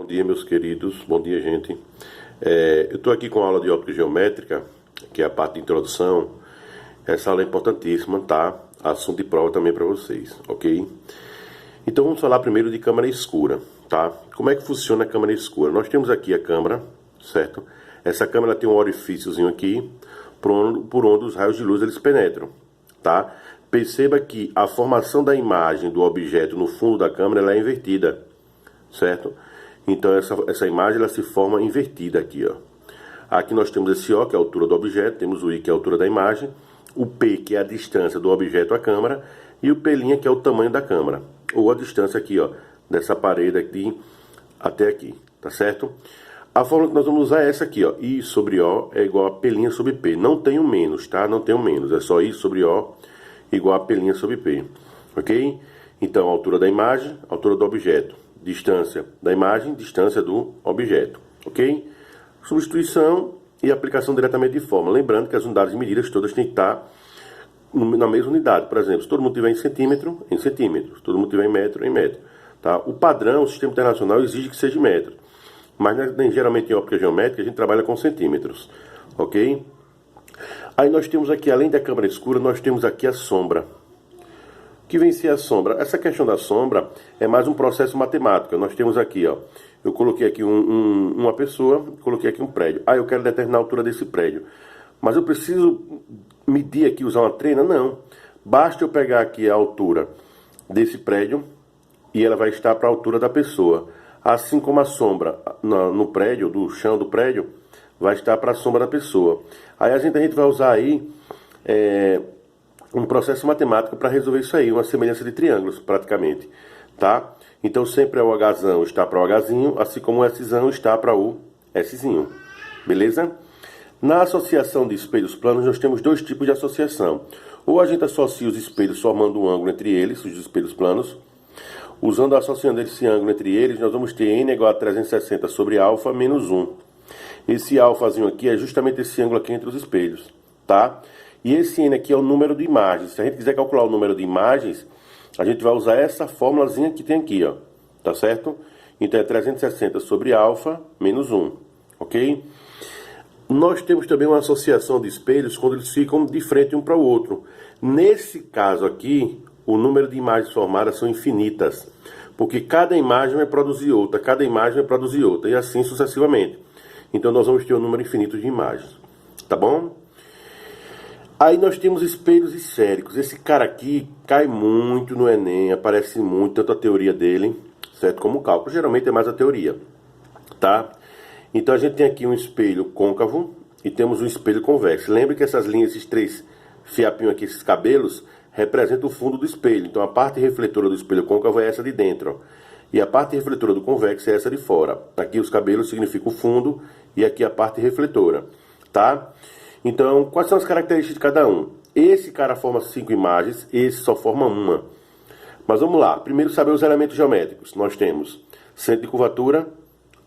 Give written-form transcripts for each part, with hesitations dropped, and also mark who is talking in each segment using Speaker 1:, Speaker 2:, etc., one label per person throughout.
Speaker 1: Bom dia, meus queridos. Bom dia, gente. Eu estou aqui com a aula de óptica geométrica, que é a parte de introdução. Essa aula é importantíssima, tá? Assunto de prova também para vocês, ok? Então vamos falar primeiro de câmara escura, tá? Como é que funciona a câmara escura? Nós temos aqui a câmara, certo? Essa câmera tem um orifíciozinho aqui, por onde os raios de luz eles penetram, tá? Perceba que a formação da imagem do objeto no fundo da câmera ela é invertida, certo? Então essa imagem ela se forma invertida aqui, ó. Aqui nós temos esse O, que é a altura do objeto, temos o I, que é a altura da imagem, o P, que é a distância do objeto à câmera, e o P', que é o tamanho da câmera, ou a distância aqui, ó, dessa parede aqui até aqui, tá certo? A fórmula que nós vamos usar é essa aqui, ó, I sobre O é igual a P' sobre P. Não tem um menos, tá? Não tem um menos, é só I sobre O igual a P' sobre P, ok? Então, a altura da imagem, a altura do objeto, distância da imagem, distância do objeto, ok? Substituição e aplicação diretamente de fórmula. Lembrando que as unidades de medidas todas têm que estar na mesma unidade. Por exemplo, se todo mundo tiver em centímetro, em centímetros. Se todo mundo tiver em metro, em metro. Tá? O padrão, o sistema internacional exige que seja em metro. Mas geralmente em óptica geométrica a gente trabalha com centímetros, ok? Aí nós temos aqui, além da câmara escura, nós temos aqui a sombra. O que vem ser a sombra? Essa questão da sombra é mais um processo matemático. Nós temos aqui, ó, eu coloquei aqui uma pessoa, coloquei aqui um prédio. Eu quero determinar a altura desse prédio. Mas eu preciso medir aqui, usar uma trena? Não. Basta eu pegar aqui a altura desse prédio e ela vai estar para a altura da pessoa. Assim como a sombra no prédio, do chão do prédio, vai estar para a sombra da pessoa. Aí a gente vai usar aí um processo matemático para resolver isso aí, uma semelhança de triângulos, praticamente, tá? Então sempre o Hzão está para o Hzinho, assim como o Szão está para o Szinho, beleza? Na associação de espelhos planos, nós temos dois tipos de associação. Ou a gente associa os espelhos formando um ângulo entre eles, os espelhos planos. Associando esse ângulo entre eles, nós vamos ter n igual a 360 sobre alfa menos 1. Esse alfazinho aqui é justamente esse ângulo aqui entre os espelhos, tá? E esse n aqui é o número de imagens. Se a gente quiser calcular o número de imagens, a gente vai usar essa formulazinha que tem aqui, ó. Tá certo? Então é 360 sobre alfa menos 1, ok? Nós temos também uma associação de espelhos quando eles ficam de frente um para o outro. Nesse caso aqui, o número de imagens formadas são infinitas, porque cada imagem vai produzir outra, cada imagem vai produzir outra, e assim sucessivamente. Então nós vamos ter um número infinito de imagens, tá bom? Aí nós temos espelhos esféricos. Esse cara aqui cai muito no Enem, aparece muito, tanto a teoria dele, certo, como o cálculo. Geralmente é mais a teoria, tá? Então a gente tem aqui um espelho côncavo e temos um espelho convexo. Lembre que essas linhas, esses três fiapinhos aqui, esses cabelos, representam o fundo do espelho. Então a parte refletora do espelho côncavo é essa de dentro, ó. E a parte refletora do convexo é essa de fora. Aqui os cabelos significam o fundo e aqui a parte refletora, tá? Então, quais são as características de cada um? Esse cara forma 5 imagens, esse só forma uma. Mas vamos lá. Primeiro, saber os elementos geométricos. Nós temos centro de curvatura,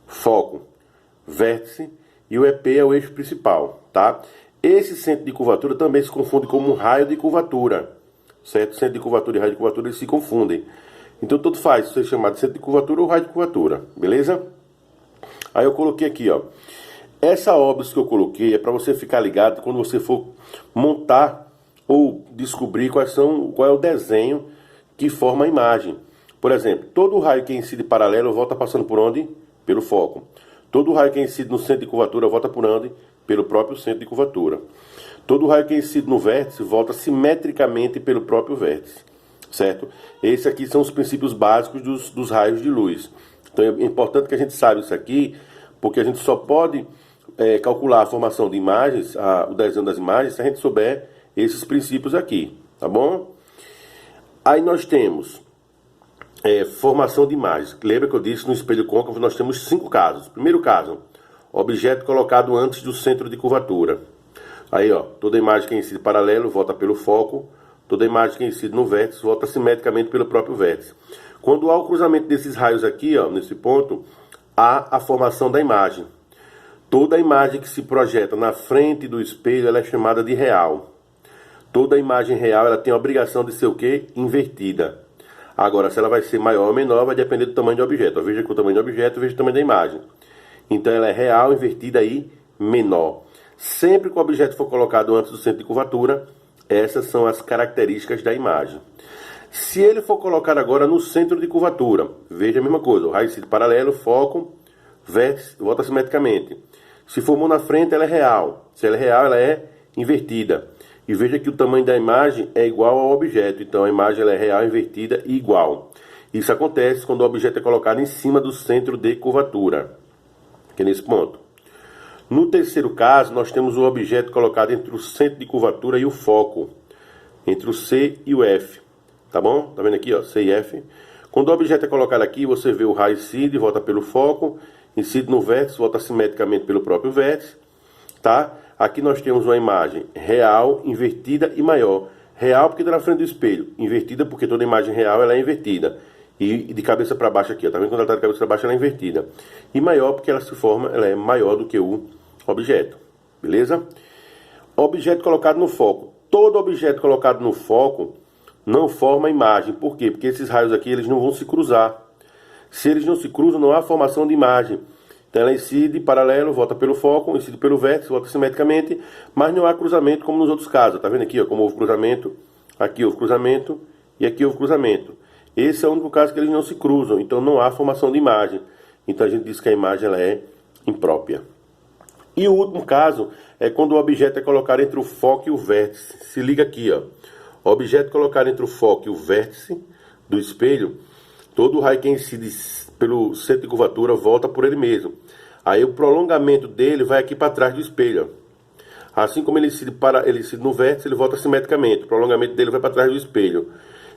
Speaker 1: foco, vértice e o EP é o eixo principal, tá? Esse centro de curvatura também se confunde como um raio de curvatura, certo? Centro de curvatura e raio de curvatura eles se confundem. Então, tudo faz ser chamado de centro de curvatura ou raio de curvatura, beleza? Aí eu coloquei aqui, ó. Essa óbvio que eu coloquei é para você ficar ligado quando você for montar ou descobrir qual é o desenho que forma a imagem. Por exemplo, todo raio que incide paralelo volta passando por onde? Pelo foco. Todo raio que incide no centro de curvatura volta por onde? Pelo próprio centro de curvatura. Todo raio que incide no vértice volta simetricamente pelo próprio vértice, certo? Esses aqui são os princípios básicos dos raios de luz. Então é importante que a gente saiba isso aqui, porque a gente só pode calcular a formação de imagens, o desenho das imagens, se a gente souber esses princípios aqui, tá bom? Aí nós temos formação de imagens. Lembra que eu disse no espelho côncavo nós temos 5 casos. Primeiro caso, objeto colocado antes do centro de curvatura. Aí, ó, toda imagem que incide paralelo volta pelo foco, toda imagem que incide no vértice volta simetricamente pelo próprio vértice. Quando há o cruzamento desses raios aqui, ó, nesse ponto, há a formação da imagem. Toda imagem que se projeta na frente do espelho ela é chamada de real. Toda imagem real ela tem a obrigação de ser o quê? Invertida. Agora, se ela vai ser maior ou menor, vai depender do tamanho do objeto. Veja que o tamanho do objeto, veja o tamanho da imagem. Então, ela é real, invertida e menor. Sempre que o objeto for colocado antes do centro de curvatura, essas são as características da imagem. Se ele for colocado agora no centro de curvatura, veja a mesma coisa. O raio incide paralelo, foco, vértice, volta simetricamente. Se for mão na frente, ela é real. Se ela é real, ela é invertida. E veja que o tamanho da imagem é igual ao objeto. Então a imagem ela é real, invertida e igual. Isso acontece quando o objeto é colocado em cima do centro de curvatura, que é nesse ponto. No terceiro caso, nós temos o objeto colocado entre o centro de curvatura e o foco, entre o C e o F. Tá bom? Tá vendo aqui, ó, C e F. Quando o objeto é colocado aqui, você vê o raio incide, volta pelo foco, incide no vértice, volta simetricamente pelo próprio vértice, tá? Aqui nós temos uma imagem real, invertida e maior. Real porque está na frente do espelho, invertida porque toda imagem real ela é invertida. E de cabeça para baixo aqui, ó, tá vendo? Quando ela está de cabeça para baixo ela é invertida. E maior porque ela se forma, ela é maior do que o objeto, beleza? Objeto colocado no foco. Todo objeto colocado no foco não forma imagem. Por quê? Porque esses raios aqui eles não vão se cruzar. Se eles não se cruzam, não há formação de imagem. Então ela incide paralelo, volta pelo foco, incide pelo vértice, volta simetricamente, mas não há cruzamento como nos outros casos. Tá vendo aqui, ó, como houve cruzamento, aqui houve cruzamento e aqui houve cruzamento. Esse é o único caso que eles não se cruzam, então não há formação de imagem. Então a gente diz que a imagem ela é imprópria. E o último caso é quando o objeto é colocado entre o foco e o vértice. Se liga aqui, ó. O objeto colocado entre o foco e o vértice do espelho, todo o raio que incide pelo centro de curvatura volta por ele mesmo. Aí o prolongamento dele vai aqui para trás do espelho. Ó. Assim como ele incide no vértice, ele volta simetricamente. O prolongamento dele vai para trás do espelho.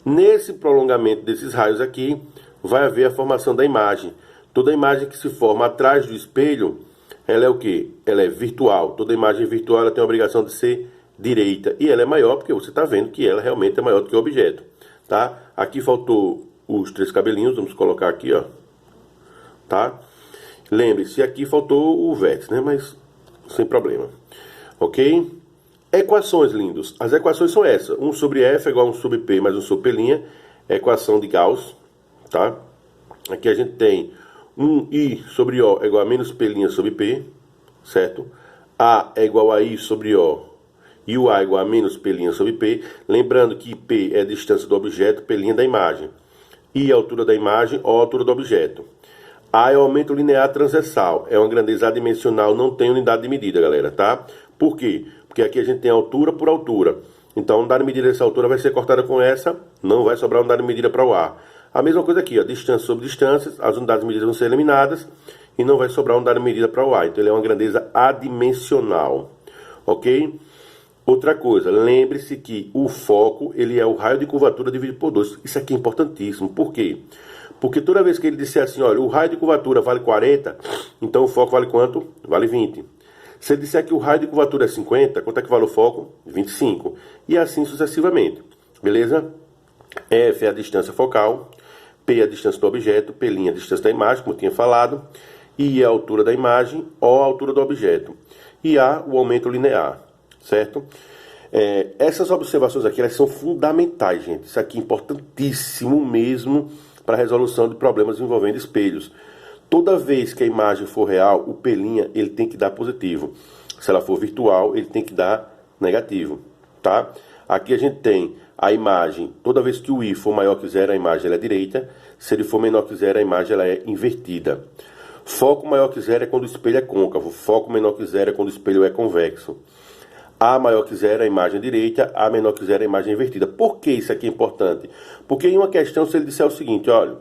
Speaker 1: Nesse prolongamento desses raios aqui, vai haver a formação da imagem. Toda imagem que se forma atrás do espelho, ela é o quê? Ela é virtual. Toda imagem virtual ela tem a obrigação de ser direita. E ela é maior porque você está vendo que ela realmente é maior do que o objeto. Tá? Aqui faltou os três cabelinhos, vamos colocar aqui, ó. Tá? Lembre-se, aqui faltou o vértice, né? Mas sem problema. Ok? Equações, lindos. As equações são essas. 1 sobre F é igual a 1 sobre P mais 1 sobre P'. Equação de Gauss. Tá? Aqui a gente tem 1I sobre O é igual a menos P' sobre P. Certo? A é igual a I sobre O. E o A é igual a menos P' sobre P. Lembrando que P é a distância do objeto, P' da imagem. I é a altura da imagem, O a altura do objeto. A é o aumento linear transversal. É uma grandeza adimensional, não tem unidade de medida, galera, tá? Por quê? Porque aqui a gente tem altura por altura. Então, a unidade de medida dessa altura vai ser cortada com essa, não vai sobrar unidade de medida para o A. A mesma coisa aqui, ó, distância sobre distância, as unidades de medida vão ser eliminadas e não vai sobrar unidade de medida para o A. Então, ele é uma grandeza adimensional, ok? Outra coisa, lembre-se que o foco, ele é o raio de curvatura dividido por 2. Isso aqui é importantíssimo. Por quê? Porque toda vez que ele disser assim, olha, o raio de curvatura vale 40, então o foco vale quanto? Vale 20. Se ele disser que o raio de curvatura é 50, quanto é que vale o foco? 25. E assim sucessivamente. Beleza? F é a distância focal, P é a distância do objeto, P' é a distância da imagem, como eu tinha falado, I é a altura da imagem, O a altura do objeto. E A, o aumento linear. Certo? Essas observações aqui, elas são fundamentais, gente. Isso aqui é importantíssimo mesmo para a resolução de problemas envolvendo espelhos. Toda vez que a imagem for real, o P' ele tem que dar positivo. Se ela for virtual, ele tem que dar negativo, tá? Aqui a gente tem a imagem, toda vez que o I for maior que zero, a imagem ela é direita. Se ele for menor que zero, a imagem ela é invertida. Foco maior que zero é quando o espelho é côncavo. Foco menor que zero é quando o espelho é convexo. A maior que zero é a imagem direita, A menor que zero é a imagem invertida. Por que isso aqui é importante? Porque em uma questão, se ele disser o seguinte, olha,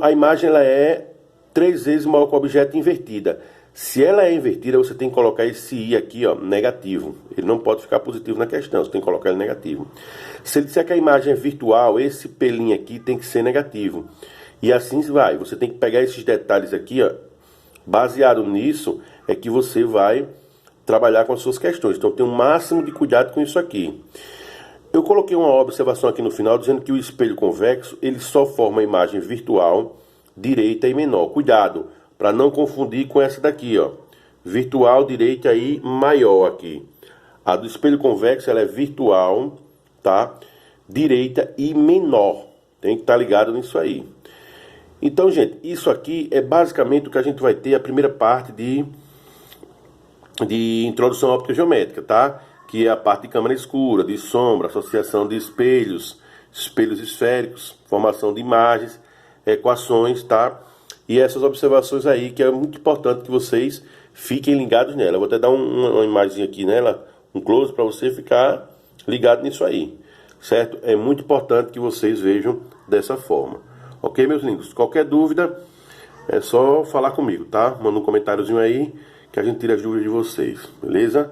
Speaker 1: a imagem ela é 3 vezes maior que o objeto invertida. Se ela é invertida, você tem que colocar esse I aqui, ó, negativo. Ele não pode ficar positivo na questão, você tem que colocar ele negativo. Se ele disser que a imagem é virtual, esse P' aqui tem que ser negativo. E assim vai, você tem que pegar esses detalhes aqui, ó, baseado nisso, é que você vai trabalhar com as suas questões. Então tem o máximo de cuidado com isso aqui. Eu coloquei uma observação aqui no final dizendo que o espelho convexo ele só forma a imagem virtual direita e menor. Cuidado para não confundir com essa daqui, ó. Virtual direita e maior aqui. A do espelho convexo ela é virtual, tá? direita e menor. Tem que estar ligado nisso aí. Então, gente, isso aqui é basicamente o que a gente vai ter a primeira parte de introdução à óptica geométrica, tá? Que é a parte de câmara escura, de sombra, associação de espelhos, espelhos esféricos, formação de imagens, equações, tá? E essas observações aí que é muito importante que vocês fiquem ligados nela. Eu vou até dar uma imagem aqui nela, um close para você ficar ligado nisso aí, certo? É muito importante que vocês vejam dessa forma. Ok, meus lindos? Qualquer dúvida, é só falar comigo, tá? Manda um comentáriozinho aí que a gente tira as dúvidas de vocês, beleza?